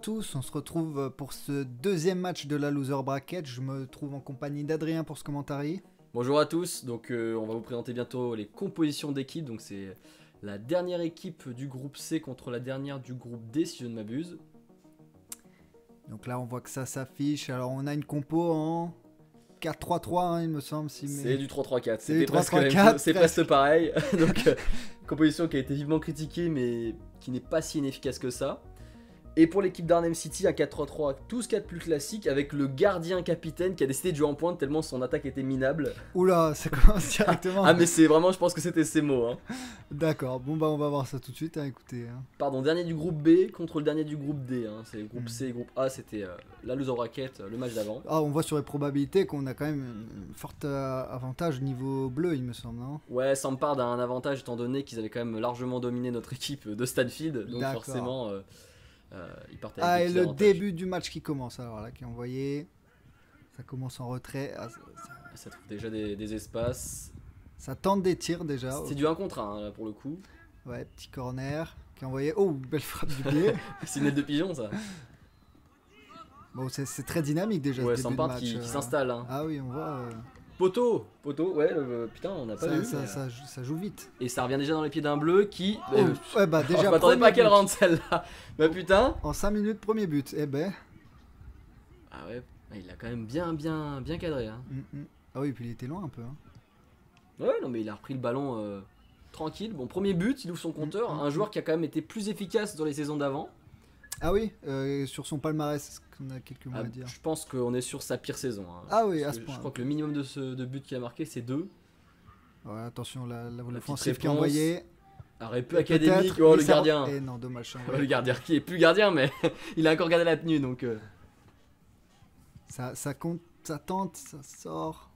tous, on se retrouve pour ce deuxième match de la Loser Bracket. Je me trouve en compagnie d'Adrien pour ce commentary. Bonjour à tous, donc on va vous présenter bientôt les compositions d'équipe. Donc c'est la dernière équipe du groupe C contre la dernière du groupe D si je ne m'abuse. Donc là on voit que ça s'affiche. Alors on a une compo en 4-3-3 hein, il me semble. C'est du 3-3-4, C'est du c'était presque 3-3-4, la même chose, c'est presque pareil. Donc composition qui a été vivement critiquée mais qui n'est pas si inefficace que ça. Et pour l'équipe d'Arnhem City, un 4-3-3, tout ce qu'il y a de plus classique, avec le gardien capitaine qui a décidé de jouer en pointe tellement son attaque était minable. Oula, ça commence directement. Ah mais c'est vraiment, je pense que c'était ces mots. Hein. D'accord, bon bah on va voir ça tout de suite, hein, écoutez. Hein. Pardon, dernier du groupe B contre le dernier du groupe D. Hein. C'est le groupe C et groupe A, c'était la loser bracket, le match d'avant. Ah, on voit sur les probabilités qu'on a quand même un fort avantage niveau bleu, il me semble, non? Ouais, ça me part d'un avantage étant donné qu'ils avaient quand même largement dominé notre équipe de Stanfield. Donc forcément, ils partaient avec et des le avantages. début du match qui commence, alors là, qui est envoyé. Ça commence en retrait. Ah, Ça trouve déjà des espaces. ça tente des tirs déjà. C'est du 1 contre 1 là, pour le coup. Ouais, petit corner qui est envoyé. Oh, belle frappe du pied. C'est une aide de pigeon ça. Bon, c'est très dynamique déjà. Ouais, ce sans début de part match. qui s'installe. Hein. Ah oui, on voit. Poteau, ouais, putain, on n'a pas vu. Ça joue vite. Et ça revient déjà dans les pieds d'un bleu qui. Ouais, bah déjà. Je m'attendais pas à qu'elle but. rentre celle-là. Bah putain. En 5 minutes, premier but. Eh ben. Ah ouais, il a quand même bien cadré. Hein. Ah oui, puis il était loin un peu. Hein. Ouais, non, mais il a repris le ballon tranquille. Bon, premier but, il ouvre son compteur. Un joueur qui a quand même été plus efficace dans les saisons d'avant. Ah oui, sur son palmarès, est-ce qu'on a quelques mots à dire? Je pense qu'on est sur sa pire saison. Hein. Ah oui, à ce point. Je crois que le minimum de buts qu'il a marqué, c'est 2. Ouais, attention, l'offensive petite qui est envoyée. Arrêt peu académique, oh, le gardien. Et non, dommage. Le gardien qui est plus gardien, mais il a encore gardé la tenue donc. Ça compte, ça tente, ça sort.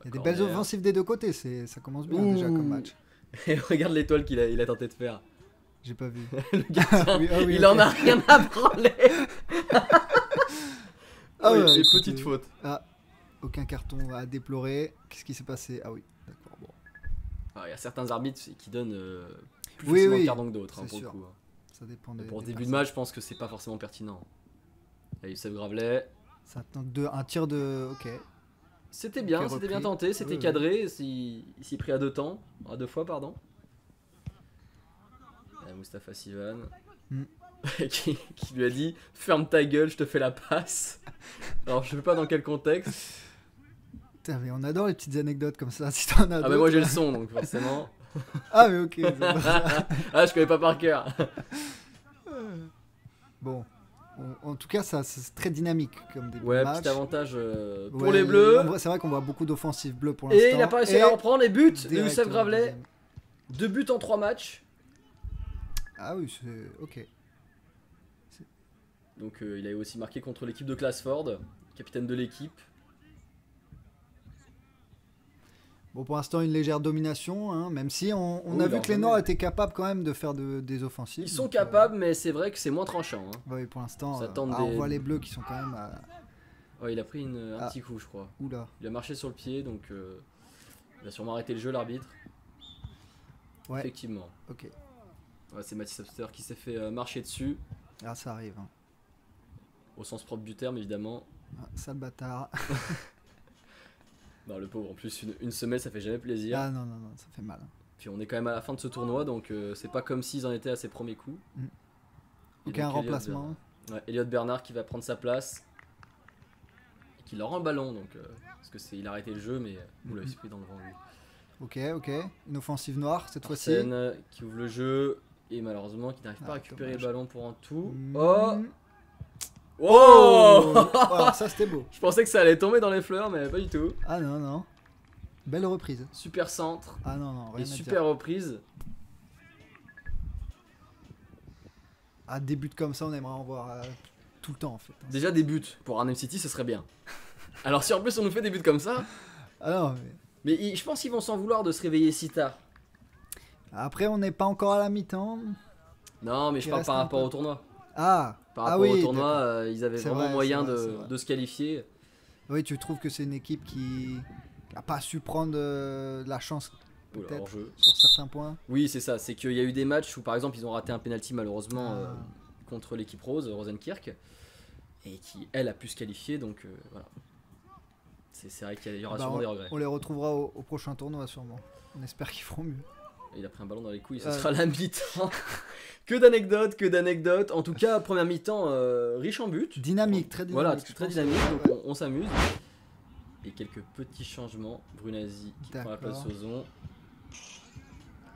Il y a des Corner. belles offensives des deux côtés, ça commence bien déjà comme match. Et regarde l'étoile qu'il a tenté de faire. J'ai pas vu. Le gardien, oui, il en a rien à branler. Ah ouais, et écoutez. petite faute. Ah, aucun carton à déplorer. Qu'est-ce qui s'est passé? Ah oui, d'accord, bon. Il y a certains arbitres qui donnent plus Oui, facilement de carton que d'autres, hein, c'est pour le sûr. coup. Hein. Ça dépend des. Pour des début de personnes. match, je pense que c'est pas forcément pertinent. Là, Youssef Gravelet. Ça tente un tir de. Ok. C'était bien, Ok, c'était bien repris. tenté, c'était Oui, cadré. Il s'y pris à deux fois, pardon. Mustapha Sivan qui lui a dit ferme ta gueule, je te fais la passe. Alors je sais pas dans quel contexte. Putain, mais on adore les petites anecdotes comme ça. Si t'en as Ah d'autres. bah moi j'ai le son donc forcément. Ah mais ok. Ah je connais pas par cœur. Bon. En tout cas, c'est très dynamique comme début Ouais, de match. petit avantage pour Ouais, les bleus. C'est vrai qu'on voit beaucoup d'offensives bleues pour l'instant. Et il a pas réussi à la reprendre les buts de directement Youssef Gravelet. deuxième. 2 buts en 3 matchs. Ah oui, c'est ok. Donc il a aussi marqué contre l'équipe de Classford, capitaine de l'équipe. Bon, pour l'instant, une légère domination, hein, même si on Oui, a vu que les largement. Noirs étaient capables quand même de faire des offensives. Ils sont donc, capables, mais c'est vrai que c'est moins tranchant. Hein. Oui, pour l'instant, Ça tente on des- voit les bleus qui sont quand même. Ouais, il a pris un Ah. petit coup, je crois. Oula. Il a marché sur le pied, donc il a sûrement arrêté le jeu, l'arbitre. Ouais. Effectivement. Ok. Ouais, c'est Mathis Hofster qui s'est fait marcher dessus, Ah, ça arrive. Hein. au sens propre du terme, évidemment. Ah, sale bâtard. Non, le pauvre, en plus, une semelle, ça fait jamais plaisir. Ah non, ça fait mal. Puis on est quand même à la fin de ce tournoi, donc c'est pas comme s'ils en étaient à ses premiers coups. Et Aucun donc, remplacement. Elliot Bernard qui va prendre sa place. Et qui leur rend le ballon, donc, parce que il a arrêté le jeu, mais oula, il s'est pris dans le vent, lui. Ok. Une offensive noire cette fois-ci. Arsène qui ouvre le jeu et malheureusement qui n'arrive pas à récupérer dommage. le ballon pour un tout. Mm. Oh Oh, Oh Ah, ça c'était beau. Je pensais que ça allait tomber dans les fleurs mais pas du tout. Ah non. Belle reprise. Super centre Ah non, rien et à super dire. reprise. Ah, des buts comme ça, on aimerait en voir tout le temps en fait. Déjà des buts pour Arnhem City ce serait bien. Alors si en plus on nous fait des buts comme ça, Ah non, mais... je pense qu'ils vont s'en vouloir de se réveiller si tard. Après, on n'est pas encore à la mi-temps. Non mais je Il parle reste par un rapport peu. au tournoi. Ah, Par ah rapport oui, au tournoi, d'accord. ils avaient C'est vraiment vrai, moyen c'est vrai. de se qualifier. Oui, tu trouves que c'est une équipe qui n'a pas su prendre de la chance Oula, peut-être hors-jeu. sur certains points. Oui c'est ça, c'est qu'il y a eu des matchs où par exemple ils ont raté un penalty malheureusement contre l'équipe rose, Rosenkirk, et qui elle a pu se qualifier, donc voilà. C'est vrai qu'il y aura sûrement des regrets. On les retrouvera au prochain tournoi sûrement. On espère qu'ils feront mieux. Il a pris un ballon dans les couilles, ce sera la mi-temps. Que d'anecdotes. En tout cas, première mi-temps riche en buts. Dynamique, très dynamique. Voilà, très dynamique, donc on s'amuse. Et quelques petits changements. Brunasi qui prend la place de Sozon.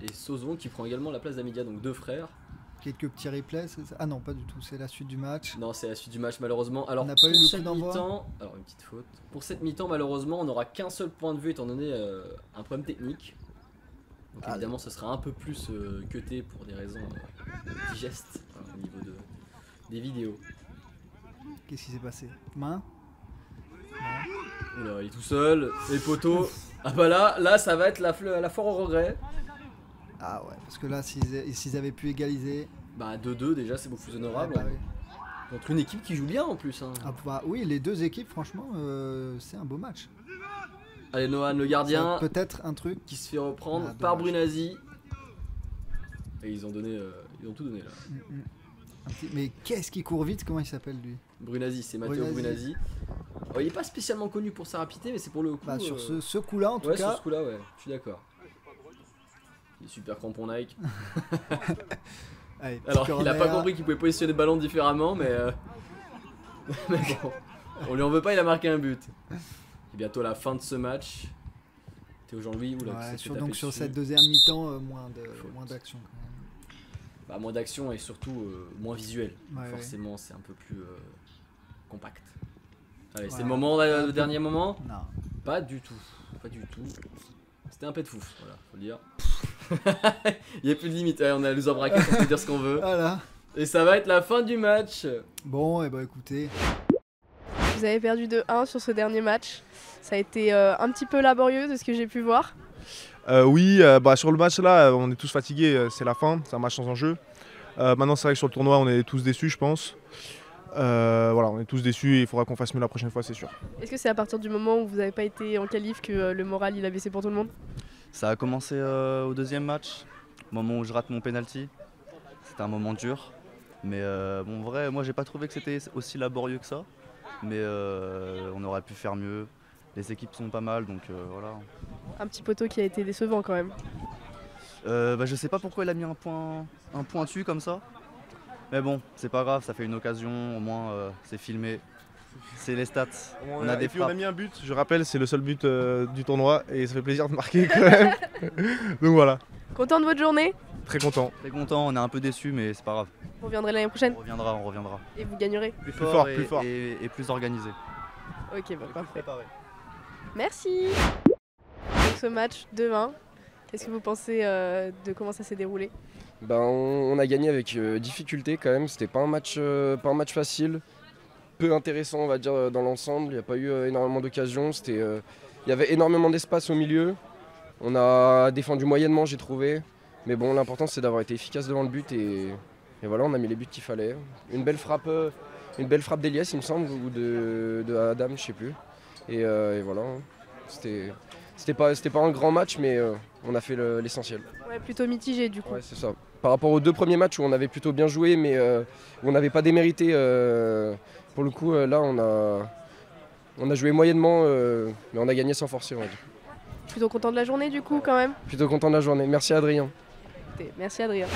Et Sozon qui prend également la place d'Amidia, donc 2 frères. Quelques petits replays, c'est ça? Ah non, pas du tout, c'est la suite du match. Non, c'est la suite du match malheureusement. Alors, on n'a pas eu le coup d'envoi. Alors, une petite faute. Pour cette mi-temps, malheureusement, on n'aura qu'un seul point de vue étant donné un problème technique. Donc évidemment, ce sera un peu plus cuté pour des raisons digestes au niveau des vidéos. Qu'est-ce qui s'est passé? Main? Oula, il est tout seul, les poteaux. Ah bah là, ça va être la foire au regret. Ah ouais, parce que là, s'ils avaient pu égaliser... Bah 2-2 déjà, c'est beaucoup plus honorable. Ouais, bah oui. Contre une équipe qui joue bien en plus. Hein. Ah bah oui, les deux équipes, franchement, c'est un beau match. Allez, Nohan, le gardien. Peut-être un truc qui se fait reprendre par Brunasi. Et ils ont tout donné là. Mais qu'est-ce qui court vite? Comment il s'appelle lui? Brunasi, c'est Matteo Brunasi. Oh, il est pas spécialement connu pour sa rapidité, mais c'est pour le coup. Bah, sur ce coup-là, en tout cas. Sur ce coup-là, ouais, je suis d'accord. Il est super crampon Nike. Allez, alors, il a pas compris qu'il pouvait positionner le ballon différemment, mais mais bon, on lui en veut pas, il a marqué un but. Et bientôt la fin de ce match. Théo Jean-Louis, donc sur cette deuxième mi-temps, moins d'action quand même. Bah, moins d'action et surtout moins visuel. Ouais, forcément, c'est un peu plus compact. Allez, c'est le moment, le dernier moment? Non. Pas du tout. C'était un pet de fou, voilà, faut le dire. Il n'y a plus de limite. Allez, on a la loser bracket, on peut dire ce qu'on veut. Voilà. Et ça va être la fin du match. Bon, et bah écoutez. Vous avez perdu 2-1 sur ce dernier match. Ça a été un petit peu laborieux de ce que j'ai pu voir. Oui, sur le match là, on est tous fatigués, c'est la fin, c'est un match sans enjeu. Maintenant, c'est vrai que sur le tournoi, on est tous déçus, je pense. Voilà, on est tous déçus et il faudra qu'on fasse mieux la prochaine fois, c'est sûr. Est-ce que c'est à partir du moment où vous n'avez pas été en qualif que le moral il a baissé pour tout le monde? Ça a commencé au deuxième match, au moment où je rate mon penalty. C'était un moment dur, mais bon, en vrai, moi j'ai pas trouvé que c'était aussi laborieux que ça, mais on aurait pu faire mieux. Les équipes sont pas mal, donc voilà. Un petit poteau qui a été décevant quand même. Je sais pas pourquoi il a mis un point dessus comme ça. Mais bon, c'est pas grave, ça fait une occasion, au moins c'est filmé. C'est les stats. On a des frappes. On a mis un but, je rappelle, c'est le seul but du tournoi et ça fait plaisir de marquer quand même. Donc voilà. Content de votre journée? Très content. Très content, on est un peu déçus, mais c'est pas grave. Vous reviendrez l'année prochaine? On reviendra. Et vous gagnerez? Plus fort, et plus organisé. Ok, bah parfait. Merci. Donc ce match 2-1, qu'est-ce que vous pensez de comment ça s'est déroulé? On a gagné avec difficulté quand même, c'était pas un match facile, peu intéressant on va dire dans l'ensemble, il n'y a pas eu énormément d'occasions, il y avait énormément d'espace au milieu, on a défendu moyennement j'ai trouvé, mais bon l'important c'est d'avoir été efficace devant le but et voilà on a mis les buts qu'il fallait. Une belle frappe d'Elias il me semble ou de Adam je sais plus et voilà, c'était pas un grand match mais on a fait l'essentiel. Ouais, plutôt mitigé du coup. Ouais, c'est ça. Par rapport aux deux premiers matchs où on avait plutôt bien joué mais où on n'avait pas démérité, pour le coup là on a joué moyennement mais on a gagné sans forcer on va dire. Plutôt content de la journée du coup quand même? Plutôt content de la journée, merci Adrien. Merci Adrien.